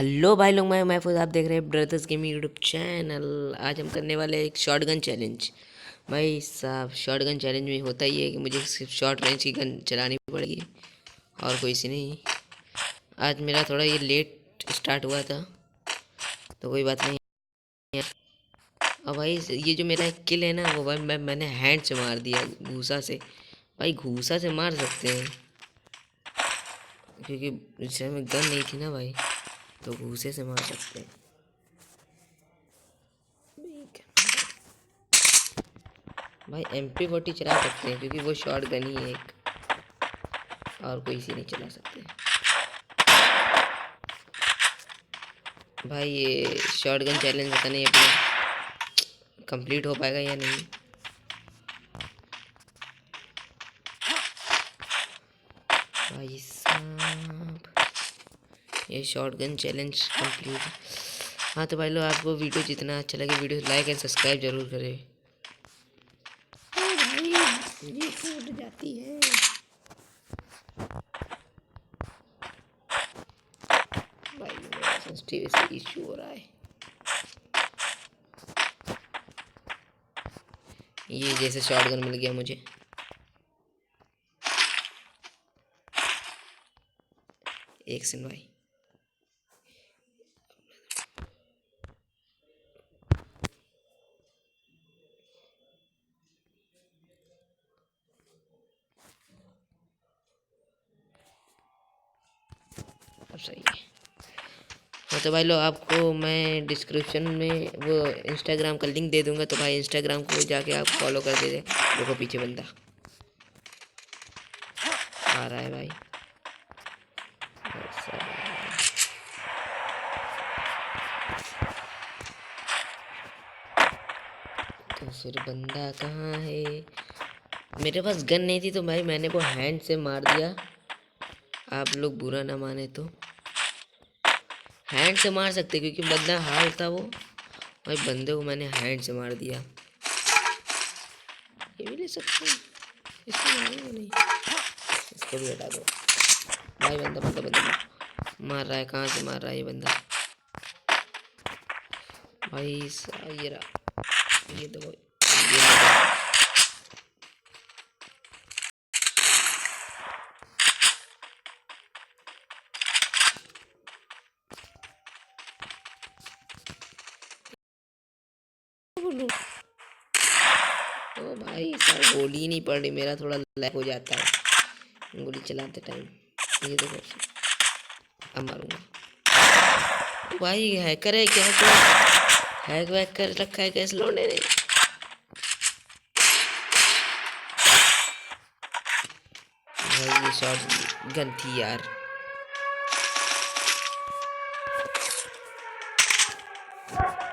Hello भाई लोग, मैं महफूज, आप देख रहे हैं ब्रदर्स गेमिंग यूट्यूब चैनल। आज हम करने वाले हैं एक शॉटगन चैलेंज। भाई साहब, शॉटगन चैलेंज में होता ही है कि मुझे सिर्फ शॉर्ट रेंज की गन चलानी पड़ेगी और कोई सी नहीं। आज मेरा थोड़ा ये लेट स्टार्ट हुआ था तो कोई बात नहीं। अब भाई ये जो मेरा एक किल है ना, वो भाई मैंने हैंड से मार दिया, घूसा से। भाई घूसा से मार सकते हैं क्योंकि इस समय में गन नहीं थी ना भाई, तो घूसे से मार सकते हैं। भाई MP40 चला सकते हैं क्योंकि वो शॉर्ट गन ही है एक, और कोई सी नहीं चला सकते। भाई ये शॉर्ट गन चैलेंज पता नहीं अपना कंप्लीट हो पाएगा या नहीं। भाई साहब, ये शॉर्ट गन चैलेंज कंप्लीट। हाँ तो भाई लोग, आपको वीडियो जितना अच्छा लगे वीडियो लाइक एंड सब्सक्राइब जरूर करें। भाई ये टूट जाती है। भाई मेरा सेंसिटिविटी इशू हो रहा है। ये जैसे शॉर्ट गन मिल गया मुझे। एक सेकंड भाई। अब सही है। हाँ तो भाई लोग, आपको मैं डिस्क्रिप्शन में वो इंस्टाग्राम का लिंक दे दूंगा, तो भाई इंस्टाग्राम को जाके आप फॉलो कर दीजिए। देखो पीछे बंदा आ रहा है भाई। तो फिर बंदा कहाँ है? मेरे पास गन नहीं थी तो भाई मैंने वो हैंड से मार दिया। आप लोग बुरा ना माने तो हैंड से मार सकते क्योंकि बंदा हाल था वो। भाई बंदे को मैंने हैंड से मार दिया। ये भी ले सकते हैं, इसको मारेंगे नहीं, इसको भी हटा दो। भाई बंदा बंदा बंदा मार रहा है। कहाँ से मार रहा है ये बंदा? भाई ये रहा, ये तो ये ओ भाई सर, गोली नहीं पड़ रही, मेरा थोड़ा लैग हो जाता है गोली चलाते टाइम। ये देखो, अब मारूंगा। भाई हैकर है क्या? कोई हैक वैक कर रखा है कैसे लौंडे ने? भाई ये शॉर्ट गन थी यार।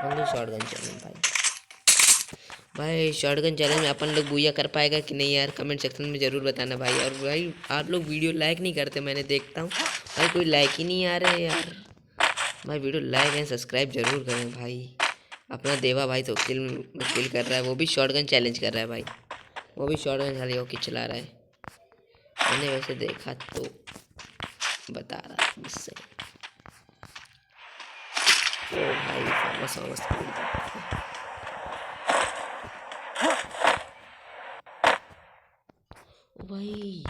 ओनली शॉर्ट गन चैलेंज भाई। भाई शॉर्ट गन चैलेंज में अपन लोग बुया कर पाएगा कि नहीं यार, कमेंट सेक्शन में ज़रूर बताना भाई। और भाई आप लोग वीडियो लाइक नहीं करते, मैंने देखता हूँ भाई, कोई लाइक ही नहीं आ रहे यार। भाई वीडियो लाइक एंड सब्सक्राइब जरूर करें भाई। अपना देवा भाई तो किल कर रहा है, वो भी शॉर्ट गन चैलेंज कर रहा है भाई। वो भी शॉर्ट गन खाली होके चला रहा है। मैंने वैसे देखा तो बता रहा था मुझसे। ओ भाई फामस वामस ओ भाई,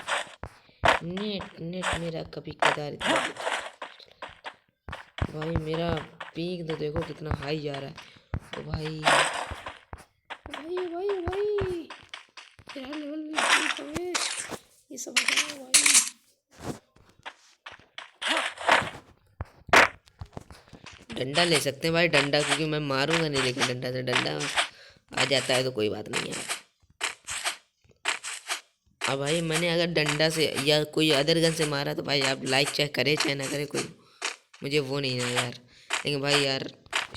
नेट नेट मेरा कभी कदार इतना। भाई मेरा पीक तो देखो कितना हाई जा रहा है। ओ भाई भाई भाई भाई, तेरा लेवल भी ठीक है, ये सब बताओ भाई। डंडा ले सकते हैं भाई, डंडा क्योंकि मैं मारूंगा नहीं, लेकिन डंडा से डंडा आ जाता है तो कोई बात नहीं है। अब भाई मैंने अगर डंडा से या कोई अदर गन से मारा तो भाई आप लाइक चाहे करे चाहे ना करे, कोई मुझे वो नहीं है यार। लेकिन भाई यार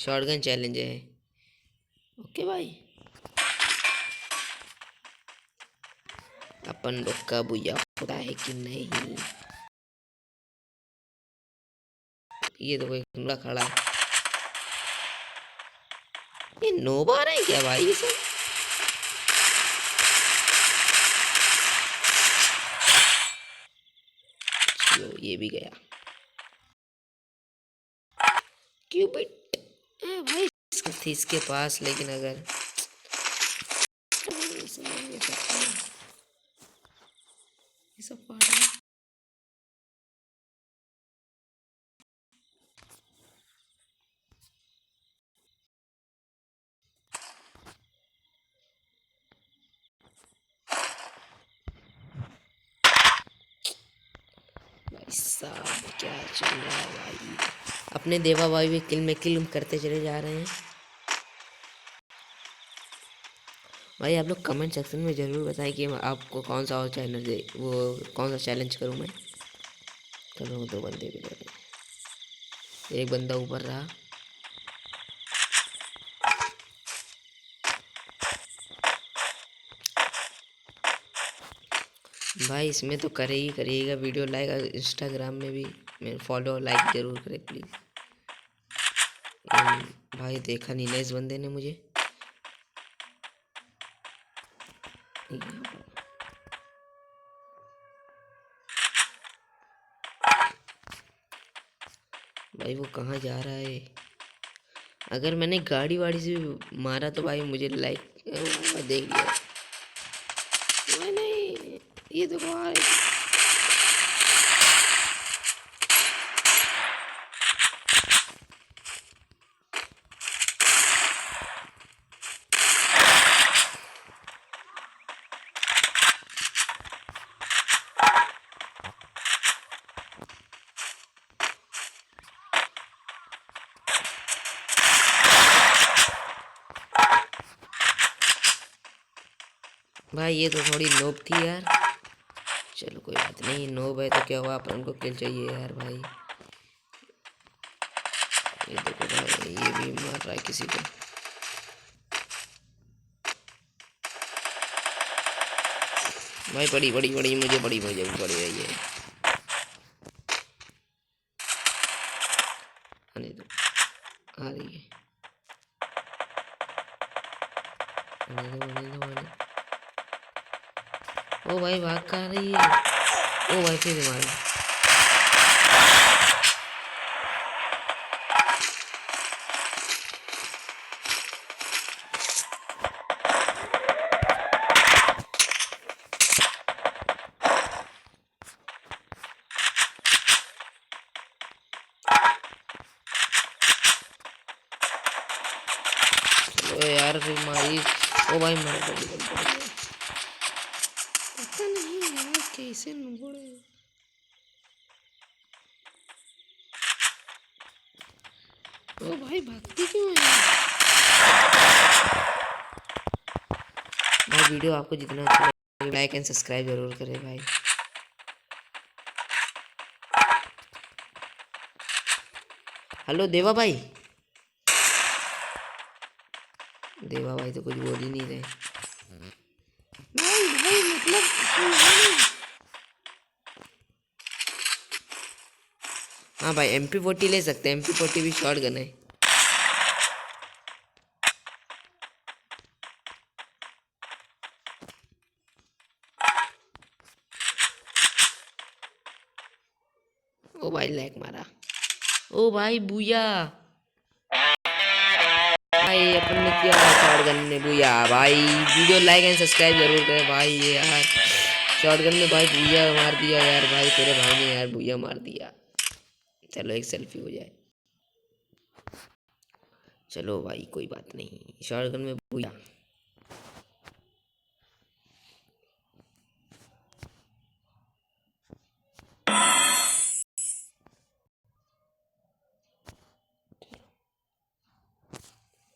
शॉर्ट गन चैलेंज है। ओके भाई, अपन लोग का बुया होता है कि नहीं? ये तो कोई खुला खड़ा है। ये नो बार है क्या भाई ये सब? चलो ये भी गया। क्यूबिट भाई थी इसके पास, लेकिन अगर ये सब पार्ट है। भाई साहब क्या चल रहा है भाई, अपने देवा भाई भी किल में किल करते चले जा रहे हैं। भाई आप लोग कमेंट सेक्शन में ज़रूर बताएं कि आपको कौन सा और चैनल दे, वो कौन सा चैलेंज करूं मैं। चलो 2 बंदे भी लगे, एक बंदा ऊपर रहा। भाई इसमें तो करे ही करिएगा वीडियो लाइक, और इंस्टाग्राम में भी मेरे फॉलो लाइक ज़रूर करें प्लीज़। भाई देखा नहीं ना इस बंदे ने मुझे। भाई वो कहाँ जा रहा है? अगर मैंने गाड़ी वाड़ी से मारा तो भाई मुझे लाइक देख लिया। नहीं ये तो भाई भाई ये तो थोड़ी नोब थी यार। चलो कोई बात नहीं, नोब है तो क्या हुआ, अपन को किल चाहिए यार भाई। ये देखो भाई ये भी मार रहा है किसी को। भाई बड़ी बड़ी बड़ी मुझे बड़ी मुझे भी बड़ी रही है। आने दो, आ रही है। आने दो आने दो आने। ओ भाई भाग कहाँ रही है? ओ भाई फिर मार। ओ यार फिर मारी। ओ भाई मर गई। पता नहीं यार कैसे नुबड़े। ओ भाई भागती क्यों है? भाई वीडियो आपको जितना अच्छा लगे लाइक एंड सब्सक्राइब जरूर करें भाई। हेलो देवा भाई। देवा भाई तो कुछ बोल ही नहीं रहे। भाई भाई मतलब हाँ भाई MP40 ले सकते हैं, MP40 भी शॉर्ट गन है। ओ भाई लैग मारा। ओ भाई बुया भाई अपन ने किया शॉर्ट गन ने बुया भाई। वीडियो लाइक एंड सब्सक्राइब जरूर करें भाई। ये यार शॉर्ट गन में भाई बुया मार दिया यार भाई, तेरे भाई ने यार बुया मार दिया। चलो एक सेल्फी हो जाए। चलो भाई कोई बात नहीं, शॉर्ट गन में बुया।